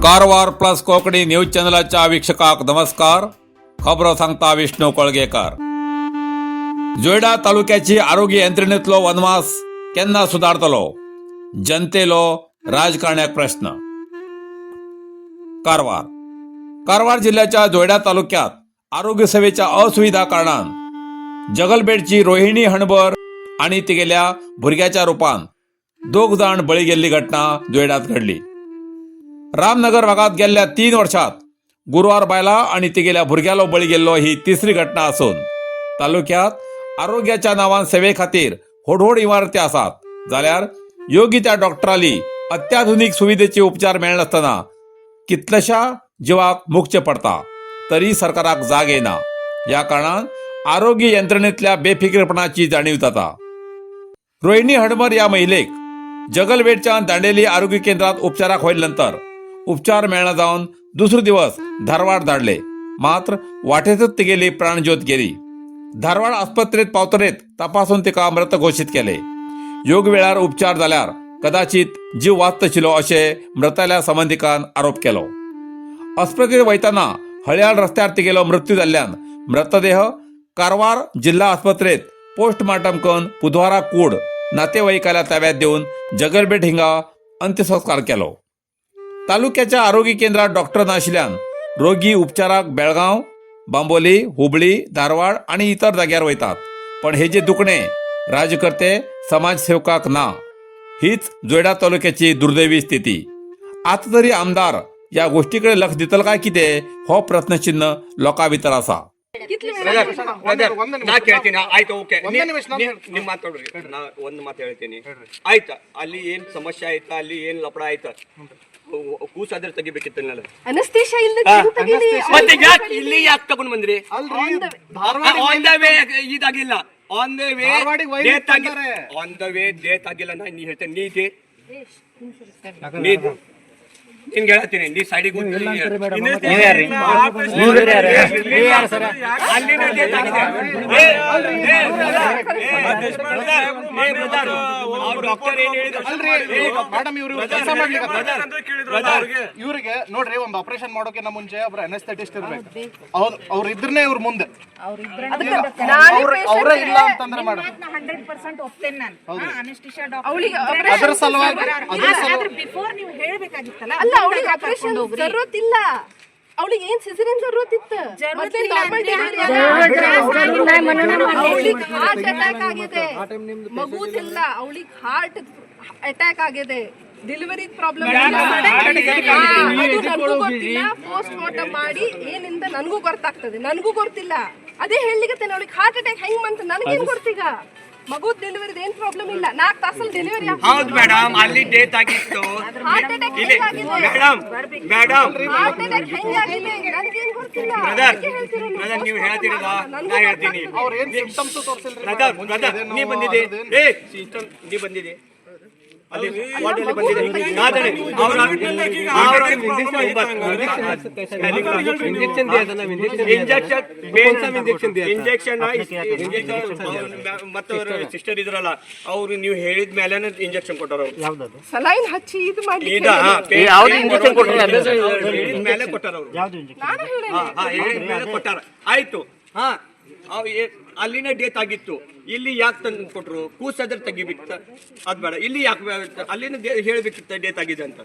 Karwar plus Konkani news चॅनलच्या वीक्षकाक नमस्कार. खबरो सांगता विष्णू कोळगेकर. जोयडा तालुक्याची आरोग्य यंत्रणेतलो वनवास केन्ना सुधारतलो, जनतेलो राजकारण्याक प्रश्न. कारवार जिल्ह्याच्या जोयडा तालुक्यात आरोग्य सेवेच्या असुविधा कारणान जगलबेटची रोहिणी हणबर आणि तिगेल्या भुरग्याच्या रूपान 2 जण बळी गेल्ली घटना जोयडात घडली. रामनगर भागात गेल्या 3 वर्षात गुरुवार बायला आणि तिगेल्या भुरग्यालो बळी गेल्लो ही तिसरी घटना असून तालुक्यात आरोग्याच्या नावान सेवे खातीर होडहोड इमारती आसात, जाल्यार योग्य त्या डॉक्टराली अत्याधुनिक सुविधेचे उपचार मेळनासतना कितल्याशा जिवाक मुगचे पडता, तरी सरकाराक जाग येना. या कारणान आरोग्य यंत्रणेतल्या बेफिकीरपणाची जाणीव जाता. रोहिणी हडमर या महिलेक जगलबेटच्या दांडेली आरोग्य केंद्रात उपचाराक होयल्यानंतर उपचार मेळना जावन दुसरे दिवस धारवाड धाडले. मात्र वाटेतच तिगेली प्राणज्योत गेली. धारवाड आस्पत्रेत पावतरेत तपासून तिका मृत घोषित केले. योग्य वेळार उपचार जाल्यार कदाचित जीव वाचतशिलो अशे मृताल्या संबंधिकान आरोप केलो. आस्पत्रेत वयताना हळयाळ रस्त्यार तिगेलो मृत्यू जाल्ल्यान मृतदेह कारवार जिल्हा आस्पत्रेत पोस्टमार्टम करून बुधवारा कूड नातेवाईकाला ताब्यात देऊन जगलबेट हिंगा अंत्यसंस्कार केलो. तालुक्याच्या आरोग्य केंद्रात डॉक्टर नाशिल्ल्यान रोगी उपचाराक बेळगाव, बांबोली, हुबळी, धारवाड आणि इतर जाग्यार वयतात. पण हे जे दुखणे राजकर्ते समाजसेवकाक ना, हीच जोयडा तालुक्याची दुर्दैवी स्थिती. आता तरी आमदार या गोष्टीकडे लक्ष दितल काय कितें हो प्रश्नचिन्ह लोकां भितर आसा. ನಾ ಕೇಳ್ತೀನಿ. ಆಯ್ತು, ಓಕೆ, ನಿಮ್ಮ ಮಾತಾಡ್ರಿ. ನಾ ಒಂದು ಮಾತು ಹೇಳ್ತೀನಿ. ಆಯ್ತಾ, ಅಲ್ಲಿ ಏನ್ ಸಮಸ್ಯೆ ಆಯ್ತಾ, ಅಲ್ಲಿ ಏನ್ ಲಪಡ ಆಯ್ತಾ, ಕೂಸಾದ್ರೆ ತೆಗಿಬೇಕಿತ್ತು. ಮತ್ತೆ ಯಾಕೆ ಇಲ್ಲಿ ಯಾಕೆ ತಗೊಂಡ್ ಬಂದ್ರಿ? ಆನ್ ದ ವೇ ಇದಾಗಿಲ್ಲ, ಆನ್ ದ ವೇ ಡೇಟ್ ಆಗಿಲ್ಲ, ಆನ್ ದ ವೇ ಡೇಟ್ ಆಗಿಲ್ಲ. ನಾ ನೀ ಹೇಳ್ತೇನೆ, ನೀ ನಿನ್ಗೆ ಹೇಳ್ತೀನಿ, ನೀ ಸೈಡಿಗೆ ಇವ್ರಿಗೆ ನೋಡ್ರಿ, ಒಂದು ಆಪರೇಷನ್ ಮಾಡೋಕೆ ಮುಂಚೆ ಒಬ್ರು ಅನೆಸ್ಥೆಟಿಸ್ಟ್ ಇರ್ಬೇಕು. ಅವ್ರ ಇದ್ರನೇ ಇವ್ರ ಮುಂದೆ ಅವರೇ ಇಲ್ಲ ಅಂತಂದ್ರೆ ಮೇಡಮ್ 100% ಒಪ್ತೇನೆ ನಾನು. ಅನೆಸ್ಥೆಟಿಷಿಯಾ ಅದರ ಸಲುವಾಗಿ ಬಿಫೋರ್ ನೀವು ಹೇಳಬೇಕಾಗಿತ್ತಲ್ಲ. ಅಲ್ಲ, ಅವಳಿಗೆ ಆಪರೇಷನ್ ಜरूरत ಇಲ್ಲ. ಅವಳಿಗೆ ಏನ್ ಸಿಸೇರಿಯನ್ ಜरूरत ಇತ್ತು? ಅವಳಿಗೆ ಹಾರ್ಟ್ ಅಟ್ಯಾಕ್ ಆಗಿದೆ, ಮಗುದಿಲ್ಲ, ಅವಳಿಗೆ ಹಾರ್ಟ್ ಅಟ್ಯಾಕ್ ಆಗಿದೆ, ಡೆಲಿವರಿ ಪ್ರಾಬ್ಲಮ್. ನನಗೂ ಗೊತ್ತಿಲ್ಲ, ಪೋಸ್ಟ್ ಮಾರ್ಟಮ್ ಮಾಡಿ ಏನಿಂದ ನನಗೂ ಗೊತ್ತಾಗ್ತದೆ, ನನಗೂ ಗೊತ್ತಿಲ್ಲ. ಅದೇ ಹೇಳಿಗತ್ತೇನೆ, ಅವಳಿಗೆ ಹಾರ್ಟ್ ಅಟ್ಯಾಕ್ ಹೆಂಗ್ ಬಂತು ನನಗೇನ್ ಗೊತ್ತೀಗ. ಮಗು ಡೆಲಿವರಿ ಏನ್ ಪ್ರಾಬ್ಲಮ್ ಇಲ್ಲ, 4 ತಾಸಲ್ಲಿ ಡೆಲಿವರಿ. ಹೌದು ಮೇಡಮ್, ಅಲ್ಲಿ ಡೇಟ್ ಆಗಿತ್ತು. Heart attack madam heart attack ಹೆಂಗಾಗಿದೆ ನನಗೇನ್ ಗೊತ್ತಿಲ್ಲ. ಬ್ರದರ್, ನೀವು ಹೇಳ್ತೀರಲ್ಲ, ನಾ ಹೇಳ್ತೀನಿ. ಅವ್ರ ಏನ್ ಸಿಂಪ್ಟಮ್ಸ್ ತೋರಿಸಿಲ್ರಿ. ಬ್ರದರ್, ನೀ ಬಂದಿದೆ, ಸಿಸ್ಟಮ್ ನೀ ಬಂದಿದೆ, ಅಲ್ಲಿ ವಾರ್ಡಲ್ಲಿ ಬಂದಿದೆ. ಇಂಜೆಕ್ಷನ್ ಮತ್ತು ಸಿಸ್ಟರ್ ಇದ್ರಲ್ಲ, ಅವ್ರು ನೀವು ಹೇಳಿದ ಮೇಲೆ ಇಂಜೆಕ್ಷನ್ ಕೊಟ್ಟಾರ. ಸಲೈನ್ ಹಚ್ಚಿ ಇದು ಮಾಡಿ ಮೇಲೆ ಕೊಟ್ಟಾರ ಅವರು, ಹೇಳಿದ ಮೇಲೆ ಕೊಟ್ಟಾರ. ಆಯ್ತು, ಹಾ, ಅಲ್ಲಿನ ಡೇಟ್ ಆಗಿತ್ತು. ಇಲ್ಲಿ ಯಾಕೆ ತಂದು ಕೊಟ್ರು? ಕೂಸಾದ್ರೆ ತೆಗಿಬೇಕಿತ್ತ, ಅದ್ ಬೇಡ. ಇಲ್ಲಿ ಯಾಕೆ ಅಲ್ಲಿನ ಹೇಳ್ಬೇಕಿತ್ತ ಡೇಟ್ ಆಗಿದೆ ಅಂತ.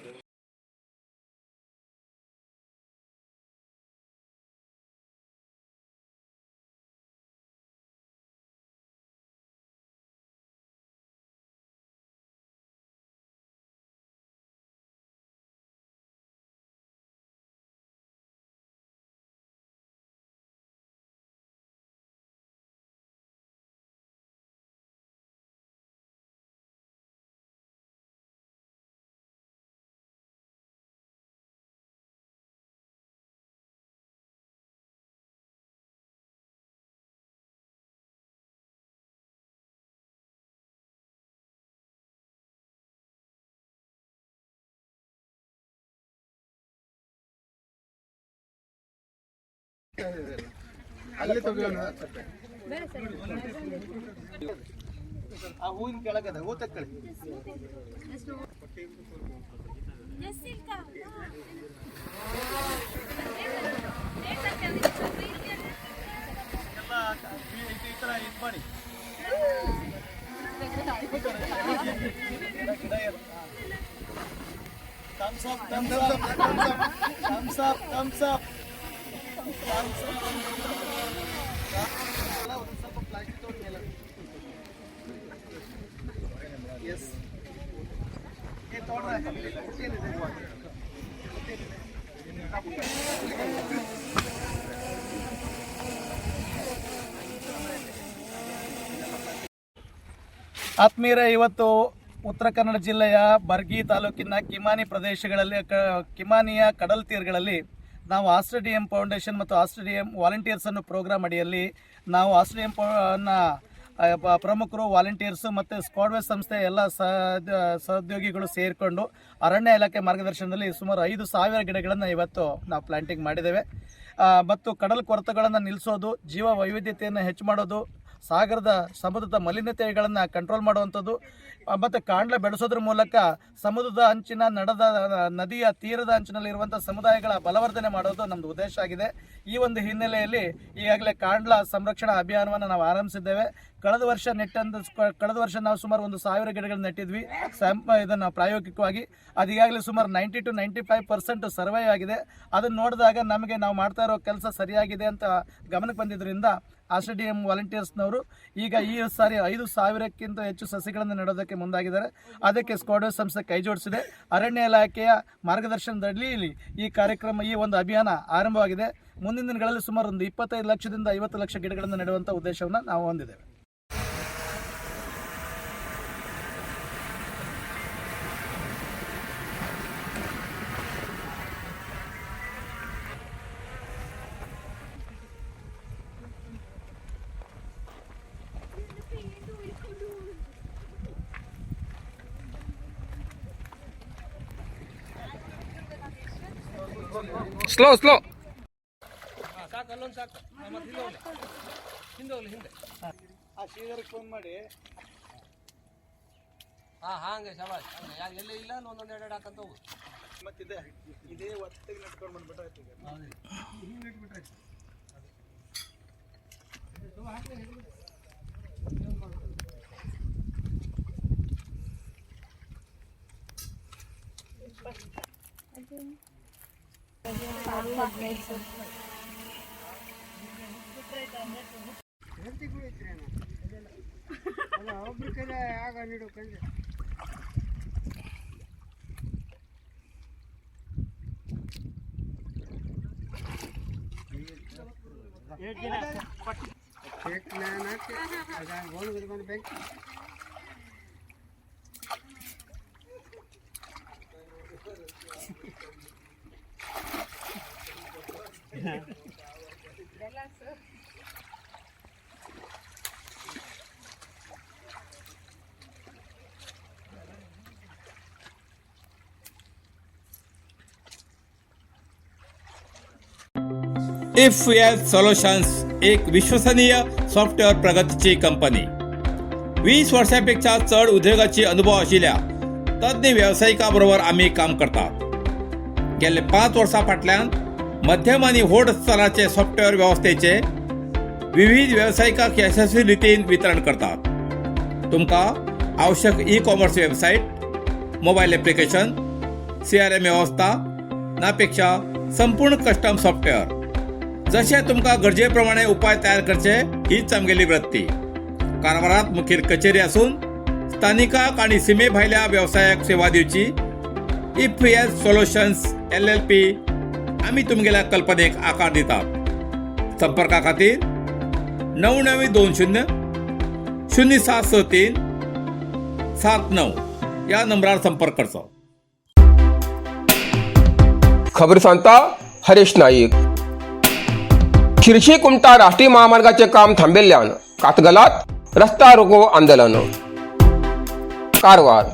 ಅಲ್ಲಿ ತಗೊಳ್ಳೋಣ. ಆ ಹೂವಿನ ಕೆಳಗದ ಹೂ ತಕ್ಕಳಿ. ಆತ್ಮೀಯರೇ, ಇವತ್ತು ಉತ್ತರ ಕನ್ನಡ ಜಿಲ್ಲೆಯ ಬರ್ಗಿ ತಾಲೂಕಿನ ಕಿಮಾನಿ ಪ್ರದೇಶಗಳಲ್ಲಿ ಕಿಮಾನಿಯ ಕಡಲ್ ತೀರಗಳಲ್ಲಿ ನಾವು ಆಸ್ಟ್ರೇಡಿಯಂ ಫೌಂಡೇಶನ್ ಮತ್ತು ಆಸ್ಟ್ರೇಡಿಯಂ ವಾಲಂಟಿಯರ್ಸ್ ಅನ್ನೋ ಪ್ರೋಗ್ರಾಮ್ ಅಡಿಯಲ್ಲಿ ನಾವು ಆಸ್ಟ್ರೇಡಿಯಂ ಪ್ರಮುಖರು, ವಾಲಂಟಿಯರ್ಸು ಮತ್ತು ಸ್ಕ್ವಾಡ್ವೇಸ್ ಸಂಸ್ಥೆ ಎಲ್ಲ ಸಹೋದ್ಯೋಗಿಗಳು ಸೇರಿಕೊಂಡು ಅರಣ್ಯ ಇಲಾಖೆ ಮಾರ್ಗದರ್ಶನದಲ್ಲಿ ಸುಮಾರು 5,000 ಗಿಡಗಳನ್ನು ಇವತ್ತು ನಾವು ಪ್ಲಾಂಟಿಂಗ್ ಮಾಡಿದ್ದೇವೆ. ಮತ್ತು ಕಡಲ ಕೊರತೆಗಳನ್ನು ನಿಲ್ಲಿಸೋದು, ಜೀವ ವೈವಿಧ್ಯತೆಯನ್ನು ಹೆಚ್ಚು ಮಾಡೋದು, ಸಮುದ್ರದ ಮಲಿನತೆಗಳನ್ನು ಕಂಟ್ರೋಲ್ ಮಾಡುವಂಥದ್ದು ಮತ್ತು ಕಾಂಡ್ಲ ಬೆಳೆಸೋದ್ರ ಮೂಲಕ ಸಮುದ್ರದ ಅಂಚಿನ ನದಿಯ ತೀರದ ಅಂಚಿನಲ್ಲಿರುವಂಥ ಸಮುದಾಯಗಳ ಬಲವರ್ಧನೆ ಮಾಡೋದು ನಮ್ಮದು ಉದ್ದೇಶ ಆಗಿದೆ. ಈ ಒಂದು ಹಿನ್ನೆಲೆಯಲ್ಲಿ ಈಗಾಗಲೇ ಕಾಂಡ್ಲ ಸಂರಕ್ಷಣಾ ಅಭಿಯಾನವನ್ನು ನಾವು ಆರಂಭಿಸಿದ್ದೇವೆ. ಕಳೆದ ವರ್ಷ ನಾವು ಸುಮಾರು 1,000 ಗಿಡಗಳನ್ನು ನೆಟ್ಟಿದ್ವಿ ಇದನ್ನು ಪ್ರಾಯೋಗಿಕವಾಗಿ. ಅದು ಈಗಾಗಲೇ ಸುಮಾರು 90 to 95% ಸರ್ವೇ ಆಗಿದೆ. ಅದನ್ನು ನೋಡಿದಾಗ ನಮಗೆ ನಾವು ಮಾಡ್ತಾ ಇರೋ ಕೆಲಸ ಸರಿಯಾಗಿದೆ ಅಂತ ಗಮನಕ್ಕೆ ಬಂದಿದ್ದರಿಂದ ಆಸ್ಟ್ರೇಡಿಯಂ ವಾಲಂಟಿಯರ್ಸ್ನವರು ಈಗ ಈ ಸಾರಿ 5,000ಕ್ಕಿಂತ ಹೆಚ್ಚು ಸಸಿಗಳನ್ನು ನೆಡೋದಕ್ಕೆ ಮುಂದಾಗಿದ್ದಾರೆ. ಅದಕ್ಕೆ ಸ್ಕ್ವಾಡ್ವೇಸ್ ಸಂಸ್ಥೆ ಕೈ ಜೋಡಿಸಿದೆ. ಅರಣ್ಯ ಇಲಾಖೆಯ ಮಾರ್ಗದರ್ಶನದಲ್ಲಿ ಈ ಕಾರ್ಯಕ್ರಮ, ಈ ಒಂದು ಅಭಿಯಾನ ಆರಂಭವಾಗಿದೆ. ಮುಂದಿನ ದಿನಗಳಲ್ಲಿ ಸುಮಾರು 25 ಲಕ್ಷದಿಂದ 50 ಲಕ್ಷ ಗಿಡಗಳನ್ನು ನೆಡುವಂಥ ಉದ್ದೇಶವನ್ನು ನಾವು ಹೊಂದಿದ್ದೇವೆ. ಸ್ಲೋ ಆ ಶ್ರೀಧರ್ಗೆ ಫೋನ್ ಮಾಡಿ ಹಾಂಗೆ ಶಬಾಷ್ ಎಲ್ಲಿ ಇಲ್ಲ ಒಂದೊಂದು ಎರಡು ಹಾಕಂತ ಹೋಗು. ಮತ್ತಿದೆ ಇದೇ ಒತ್ತಿಗೆ ನೆಟ್ಕೊಂಡು ಬಂದ್ಬಿಟ್ಟಾಯ್ತು. ಒಬ್ರು ಕೈಲಿ ಆಗ ನೀಡೋಕಂದ್ರೆ ಬ್ಯಾಂಕ್ इफ्यूएल सोल्युशन्स एक विश्वसनीय सॉफ्टवेअर प्रगतीची कंपनी. 20 वर्षांपेक्षा चढ उद्योगाची अनुभव असलेल्या तज्ञ व्यावसायिकाबरोबर आम्ही काम करतात. गेले 5 वर्षांफाटल्यान मध्यम आणि व्हड स्तराचे सॉफ्टवेअर व्यवस्थेचे विविध व्यावसायिकांक यशस्वी रितीन वितरण करतात. तुमका आवश्यक e-commerce website, mobile application, CRM व्यवस्था नापेक्षा संपूर्ण कस्टम सॉफ्टवेअर जशे तुमका गरजेप्रमाणे उपाय तयार करचे हीच आमगेली वृत्ती. कारभारात मुखेल कचेरी असून स्थानिकाक आणि सीमे भायल्या व्यवसायाक सेवा दिवची इफ्यूएल सोल्युशन्स LLP आम्ही तुमगेल्या कल्पनेक आकार दितात. संपर्का खातीर 9920 0763 79 या नंबरार संपर्क करचो. खबर सांगता हरेश नाईक. शिर्शी कुमटा राष्ट्रीय महामार्गाचे काम थांबेल्यान कातगलात रस्ता रोको आंदोलन. कारवार.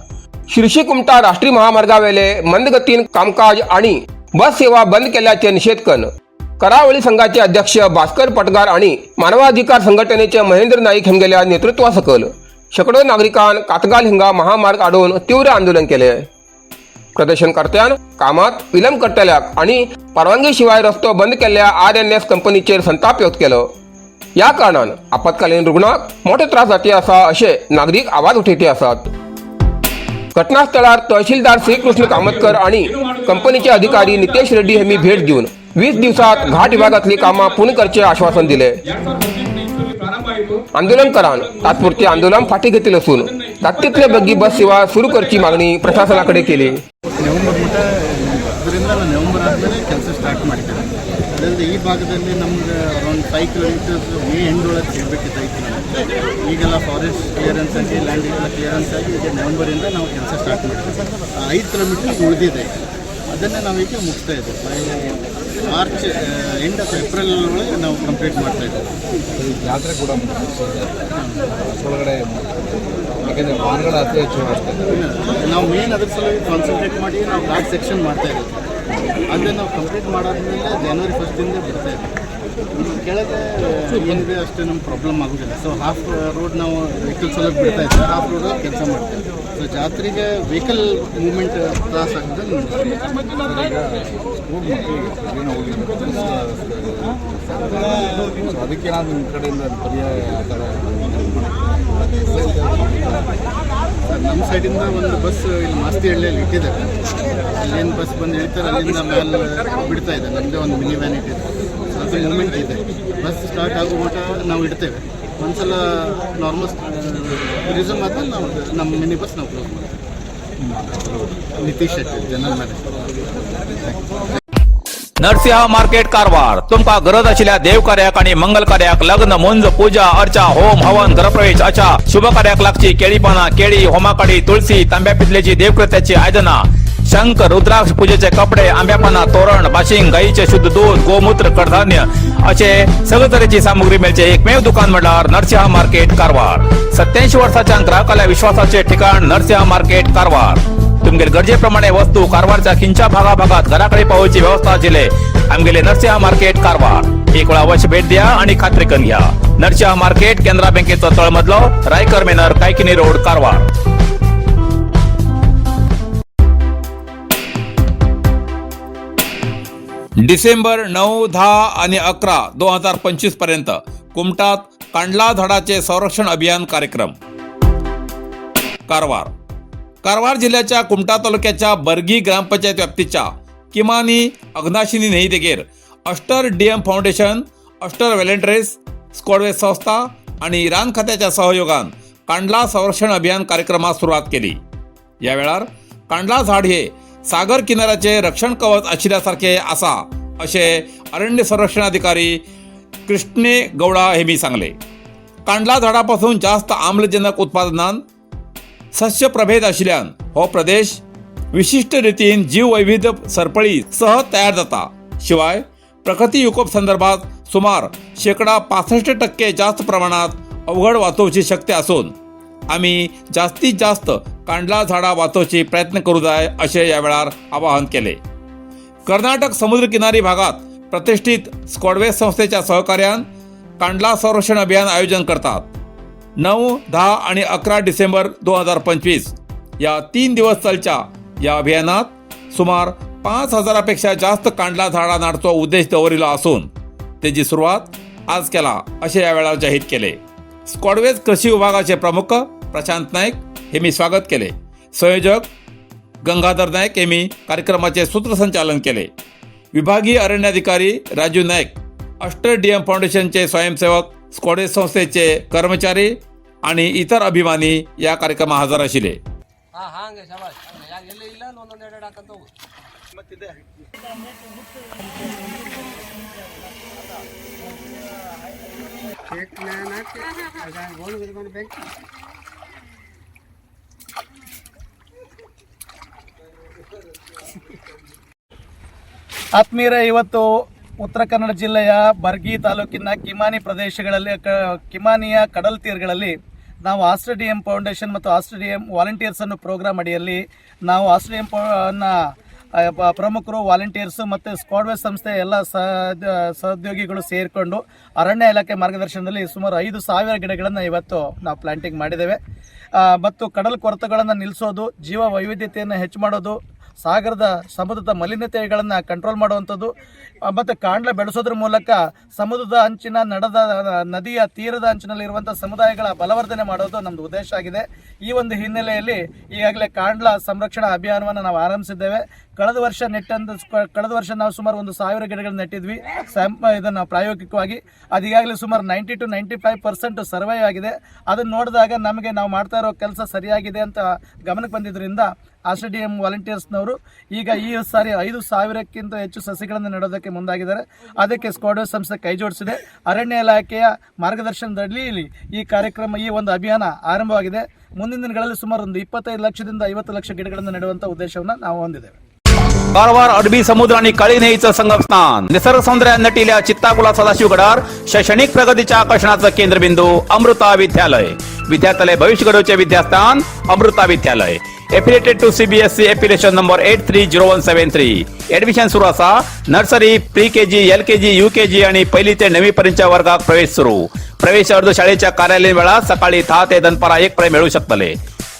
शिर्शी कुमटा राष्ट्रीय महामार्गावेले मंदगतीन कामकाज आणि बस सेवा बंद केल्याचे निषेध करून करावळी संघाचे अध्यक्ष भास्कर पटगार आणि मानवाधिकार संघटनेचे महेंद्र नाईक हेंगेल्या नेतृत्वासकल शेकडो नागरिकांनी कातगाल हिंगा महामार्ग आडोवन तीव्र आंदोलन केले. प्रदर्शनकर्त्यान कामात विलंब करतल्याक आणि परवानगीशिवाय रस्तो बंद केल्ल्या RNS कंपनीचेर संताप व्यक्त केलो. या कारणान आपत्कालीन रुग्णाक मोठे त्रास जाते असा असे नागरिक आवाज उठयते आसात. घटनास्थळार तहसीलदार श्रीकृष्ण कामतकर आणि कंपनीचे अधिकारी नितेश रेड्डी यांनी भेट देऊन 20 दिवसात घाट विभागातली कामां पूर्ण करचे आश्वासन दिले. आंदोलनकारान तात्पुरते आंदोलन फाटी घेतले असून ताकदीतले बेगी बस सेवा सुरू करची मागणी प्रशासनाकडे केली. ನವೆಂಬರ್ ಆದಮೇಲೆ ಕೆಲಸ ಸ್ಟಾರ್ಟ್ ಮಾಡಿದ್ದಾರೆ. ಅದರಿಂದ ಈ ಭಾಗದಲ್ಲಿ ನಮಗೆ ಅರೌಂಡ್ 5 ಕಿಲೋಮೀಟರ್ಸ್ ಮೇ ಎಂಡ್ ಒಳಗೆ ಸಿಗಬೇಕಿತ್ತು. ಈಗೆಲ್ಲ ಫಾರೆಸ್ಟ್ ಕ್ಲಿಯರೆನ್ಸ್ ಆಗಿ ಲ್ಯಾಂಡ್ ಕ್ಲಿಯರೆನ್ಸ್ ಆಗಿ ಈಗ ನವೆಂಬರಿಂದ ನಾವು ಕೆಲಸ ಸ್ಟಾರ್ಟ್ ಮಾಡಿದ್ದೀವಿ. 5 ಕಿಲೋಮೀಟರ್ ಉಳಿದಿದೆ, ಅದನ್ನು ನಾವೀಗ ಮುಗಿಸ್ತಾ ಇದ್ದೀವಿ. ಮಾರ್ಚ್ ಎಂಡ್ ಆಫ್ ಏಪ್ರಿಲ್ ಒಳಗೆ ನಾವು ಕಂಪ್ಲೀಟ್ ಮಾಡ್ತಾ ಇದ್ದೀವಿ. ಜಾತ್ರೆ ಕೂಡ ಒಳಗಡೆ ಯಾಕೆಂದರೆ ವಾಹನಗಳ ಅತಿ ಹೆಚ್ಚು ನಾವು ಮೇನ್ ಅದ್ರ ಸಲುವಾಗಿ ಕಾನ್ಸಂಟ್ರೇಟ್ ಮಾಡಿ ನಾವು ಘಾಟ್ ಸೆಕ್ಷನ್ ಮಾಡ್ತಾ ಇದ್ದೀವಿ. ಅಂದರೆ ನಾವು ಕಂಪ್ಲೀಟ್ ಮಾಡಾದ್ಮೇಲೆ ಜನವರಿ 1st ಬಿಡ್ತಾ ಇದ್ದೀವಿ. ಕೆಳಗೆ ಏನಿದೆ ಅಷ್ಟೇ ನಮ್ಗೆ ಪ್ರಾಬ್ಲಮ್ ಆಗೋದಿಲ್ಲ. ಸೊ ಹಾಫ್ ರೋಡ್ ನಾವು ವೆಹಿಕಲ್ಸ್ ಎಲ್ಲ ಬಿಡ್ತಾ ಇದ್ದೀವಿ, ಹಾಫ್ ರೋಡ್ ಕೆಲಸ ಮಾಡ್ತೀವಿ. ಸೊ ಜಾತ್ರೆಗೆ ವೆಹಿಕಲ್ ಮೂವ್ಮೆಂಟ್ ತ್ರಾಸ ಆಗೋದಿಲ್ಲ. ಅದಕ್ಕೆ ನಾನು ನಿಮ್ಮ ಕಡೆಯಿಂದ ಪರ್ಯಾಯ ಸರ್ ನಮ್ಮ ಸೈಡಿಂದ ಒಂದು ಬಸ್ ಇಲ್ಲಿ ಮಾಸ್ತಿಹಳ್ಳಿಯಲ್ಲಿ ಇಟ್ಟಿದ್ದಾರೆ. ಅಲ್ಲೇನು ಬಸ್ ಬಂದು ಹೇಳ್ತಾರೆ ಅಲ್ಲಿಂದ ಮೇಲೆ ಬಿಡ್ತಾ ಇದೆ. ನಮ್ಮದೇ ಒಂದು ಮಿನಿ ವ್ಯಾನ್ ಇಟ್ಟಿದೆ. ಅದು ಮೂಮೆಂಟ್ ಇದೆ. ಬಸ್ ಸ್ಟಾರ್ಟ್ ಆಗೋ ಮಟ್ಟ ನಾವು ಇಡ್ತೇವೆ. ಒಂದ್ಸಲ ನಾರ್ಮಲ್ ಟೂರಿಸಮ್ ಆದ್ಮೇಲೆ ನಾವು ನಮ್ಮ ಮಿನಿ ಬಸ್ ನಾವು ಕ್ಲೋಸ್ ಮಾಡ್ತೇವೆ. Nitish Shetty, general manager. Narasimha market Karwar. तुमका गरज आशिल्ल्या देव कार्याक आणि मंगल कार्याक, लग्न, मुंज, पूजा, अर्चा, होम, हवन, गृहप्रवेश अशा शुभ कार्याक लागची केळी पाना, केळी, होमाकडी, तुळशी, तांब्या पितलेची देवकृत्याची आयदना, शंख, रुद्राक्ष पूजेचे कपडे, आंब्या पाना, तोरण, बाशिंग, गाईचे शुद्ध दूध, गोमूत्र, कडधान्य असे सगळे तरेची सामुग्री मेळचे एकमेव दुकान म्हणल्यार नरसिंह मार्केट कारवार. 87 वर्षाच्या ग्राहकाला विश्वासाचे ठिकाण नरसिंह मार्केट कारवार. तुमगेर गरजेप्रमाणे वस्तू कारवारच्या खिंच्या भागात घराकडे पावोवची व्यवस्था आशिल्ले आमगेले नरसिंह मार्केट कारवार. एक वेळा अवश्य भेट द्या आणि खात्री करून घ्या. नरसिंह मार्केट, केंद्रा बँकेचो तळमजलो, रायकर मेनर, कायकिनी रोड, कारवार. डिसेंबर 9, 10 आणि 11, 2025 पर्यंत कुमटात कांडला झाडाचे संरक्षण अभियान कार्यक्रम. कारवार जिल्ह्याच्या कुमटा तालुक्याच्या बर्गी ग्रामपंचायत व्याप्तीच्या Kimani अग्नाशिनी न्हंयदेगेर aster DM foundation, aster volunteers, स्क्वॉडवेज संस्था आणि रान खात्याच्या सहयोगान कांडला संरक्षण अभियान कार्यक्रमास सुरुवात केली. या वेळार कांडला झाड हे सागर किनाऱ्याचे रक्षण कवच आशिल्ल्यासारखे आसा असे अरण्य संरक्षण अधिकारी कृष्णे गौडा हेमी सांगले. कांडला झाडापासून जास्त आम्लजनक उत्पादनान सस्य प्रभेद आशिल्ल्यान हो प्रदेश विशिष्ट रितीन जीववैविध्य सरपळी सह तयार जाता. शिवाय प्रकृती विकोप संदर्भात सुमार 65% जास्त प्रमाणात अवघड वाचोवची शक्ती असून आम्ही जास्तीत जास्त कांडला झाडां वाचोवची प्रयत्न करू जाय असे या वेळार आवाहन केले. कर्नाटक समुद्र किनारी भागात प्रतिष्ठित स्क्वॉडवेज संस्थेच्या सहकार्यान कांडला संरक्षण अभियान आयोजन करतात. 9, 10 आणि 11 डिसेंबर 2025 या 3 दिवस चलच्या या अभियानात सुमार 5,000पेक्षा जास्त कांडला झाडां नाडचो उद्देश दवरिल्लो असून तेजी सुरुवात आज केला असे या वेळार जाहीर केले. स्क्वॉडवेज कृषी विभागाचे प्रमुख प्रशांत नायक हेमी स्वागत केले. संयोजक गंगाधर नायक हेमी कार्यक्रमाचे सूत्रसंचालन केले. विभागीय अरण्याधिकारी राजू नायक, अष्टर DM फाउंडेशनचे स्वयंसेवक, स्क्वॉडवेज संस्थेचे कर्मचारी आणि इतर अभिमानी या कार्यक्रमात हजर आशिल्ले. ಆತ್ಮೀಯರೇ, ಇವತ್ತು ಉತ್ತರ ಕನ್ನಡ ಜಿಲ್ಲೆಯ ಬರ್ಗಿ ತಾಲೂಕಿನ ಕಿಮಾನಿ ಪ್ರದೇಶಗಳಲ್ಲಿ ಕಿಮಾನಿಯ ಕಡಲ್ ತೀರಗಳಲ್ಲಿ ನಾವು ಆಸ್ಟ್ರ DM ಫೌಂಡೇಶನ್ ಮತ್ತು ಆಸ್ಟ್ರ DM ವಾಲಂಟಿಯರ್ಸ್ ಅನ್ನು ಪ್ರೋಗ್ರಾಮ್ ಅಡಿಯಲ್ಲಿ ನಾವು ಆಸ್ಟ್ರ DM ಪ್ರಮುಖರು, ವಾಲಂಟಿಯರ್ಸು ಮತ್ತು ಸ್ಕ್ವಾಡ್ವೇಜ್ ಸಂಸ್ಥೆ ಎಲ್ಲ ಸಹೋದ್ಯೋಗಿಗಳು ಸೇರಿಕೊಂಡು ಅರಣ್ಯ ಇಲಾಖೆ ಮಾರ್ಗದರ್ಶನದಲ್ಲಿ ಸುಮಾರು 5,000 ಗಿಡಗಳನ್ನು ಇವತ್ತು ನಾವು ಪ್ಲಾಂಟಿಂಗ್ ಮಾಡಿದ್ದೇವೆ. ಮತ್ತು ಕಡಲ್ ಕೊರೆತಗಳನ್ನು ನಿಲ್ಲಿಸೋದು, ಜೀವ ವೈವಿಧ್ಯತೆಯನ್ನು ಹೆಚ್ಚು ಮಾಡೋದು, ಸಾಗರದ ಸಮುದ್ರದ ಮಲಿನತೆಗಳನ್ನು ಕಂಟ್ರೋಲ್ ಮಾಡುವಂಥದ್ದು ಮತ್ತು ಕಾಂಡ್ಲ ಬೆಳೆಸೋದ್ರ ಮೂಲಕ ಸಮುದ್ರದ ಅಂಚಿನ ನದಿಯ ತೀರದ ಅಂಚಿನಲ್ಲಿರುವಂಥ ಸಮುದಾಯಗಳ ಬಲವರ್ಧನೆ ಮಾಡೋದು ನಮ್ಮದು ಉದ್ದೇಶ ಆಗಿದೆ. ಈ ಒಂದು ಹಿನ್ನೆಲೆಯಲ್ಲಿ ಈಗಾಗಲೇ ಕಾಂಡ್ಲ ಸಂರಕ್ಷಣಾ ಅಭಿಯಾನವನ್ನು ನಾವು ಆರಂಭಿಸಿದ್ದೇವೆ. ಕಳೆದ ವರ್ಷ ನಾವು ಸುಮಾರು 1,000 ಗಿಡಗಳನ್ನು ನೆಟ್ಟಿದ್ವಿ ಇದನ್ನು ಪ್ರಾಯೋಗಿಕವಾಗಿ. ಅದು ಈಗಾಗಲೇ ಸುಮಾರು 90 to 95% ಸರ್ವೈವ್ ಆಗಿದೆ. ಅದನ್ನು ನೋಡಿದಾಗ ನಮಗೆ ನಾವು ಮಾಡ್ತಾ ಇರೋ ಕೆಲಸ ಸರಿಯಾಗಿದೆ ಅಂತ ಗಮನಕ್ಕೆ ಬಂದಿದ್ದರಿಂದ RCDM ವಾಲಂಟಿಯರ್ಸ್ನವರು ಈಗ ಈ ಸಾರಿ 5,000ಕ್ಕಿಂತ ಹೆಚ್ಚು ಸಸಿಗಳನ್ನು ನೆಡೋದಕ್ಕೆ ಮುಂದಾಗಿದ್ದಾರೆ. ಅದಕ್ಕೆ ಸ್ಕ್ವಾಡ್ವೇಸ್ ಸಂಸ್ಥೆ ಕೈ ಜೋಡಿಸಿದೆ. ಅರಣ್ಯ ಇಲಾಖೆಯ ಮಾರ್ಗದರ್ಶನದಲ್ಲಿ ಈ ಒಂದು ಅಭಿಯಾನ ಆರಂಭವಾಗಿದೆ. ಮುಂದಿನ ದಿನಗಳಲ್ಲಿ ಸುಮಾರು 25 ಲಕ್ಷದಿಂದ 50 ಲಕ್ಷ ಗಿಡಗಳನ್ನು ನೆಡುವಂಥ ಉದ್ದೇಶವನ್ನು ನಾವು ಹೊಂದಿದ್ದೇವೆ. कारवार अरबी समुद्र आणि काळी नदीचं संगमस्थान, निसर्ग सौंदर्यात नटिल्या चित्ताकुला सदाशिव गडार, शैक्षणिक प्रगतीच्या आकर्षणाचं केंद्रबिंदू अमृता विद्यालय. विद्यार्थ्यालय भविष्य घडवचे विद्यास्थान Amrita Vidyalaya. Affiliated to CBSE affiliation number 830173. Admission सुरू असा. Nursery, pre KG, LKG, UKG आणि 1ली ते 9वी पर्यंतच्या वर्गात प्रवेश सुरू. प्रवेश अर्ज शाळेच्या कार्यालयीन वेळा सकाळी 10 ते दनपारा 1 पर्यंत मिळू शकतले.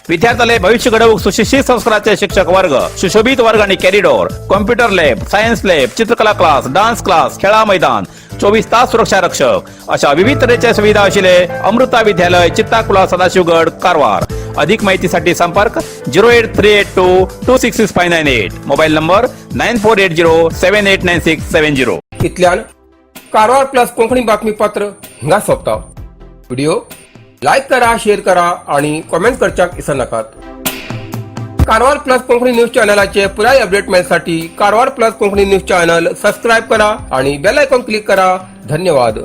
विद्यार्थ्यालय भविष्य घडवूक सुशिक्षित संस्काराचे शिक्षक वर्ग, सुशोभित वर्ग आणि corridor, computer lab, science lab, चित्रकला क्लास, डान्स क्लास, खेळा मैदान, 24 तास सुरक्षा रक्षक अशा विविध तऱ्हेच्या सुविधा असलेले अमृता विद्यालय, चित्ताकुला, सदाशिवगड, कारवार. अधिक माहितीसाठी संपर्क 08382266598. Mobile number 9480789670. इथल्यान कारवार प्लस कोंकणी बातमीपत्र हिंगा सोंपता. व्हिडिओ लाईक करा, शेअर करा आणि कमेंट करच्याक विसरू नकात. कारवार प्लस कोंकणी न्यूज चॅनलाचे पुराय अपडेट मिळण्यासाठी Karwar plus Konkani news channel subscribe करा आणि बेल आयकॉन क्लिक करा. धन्यवाद.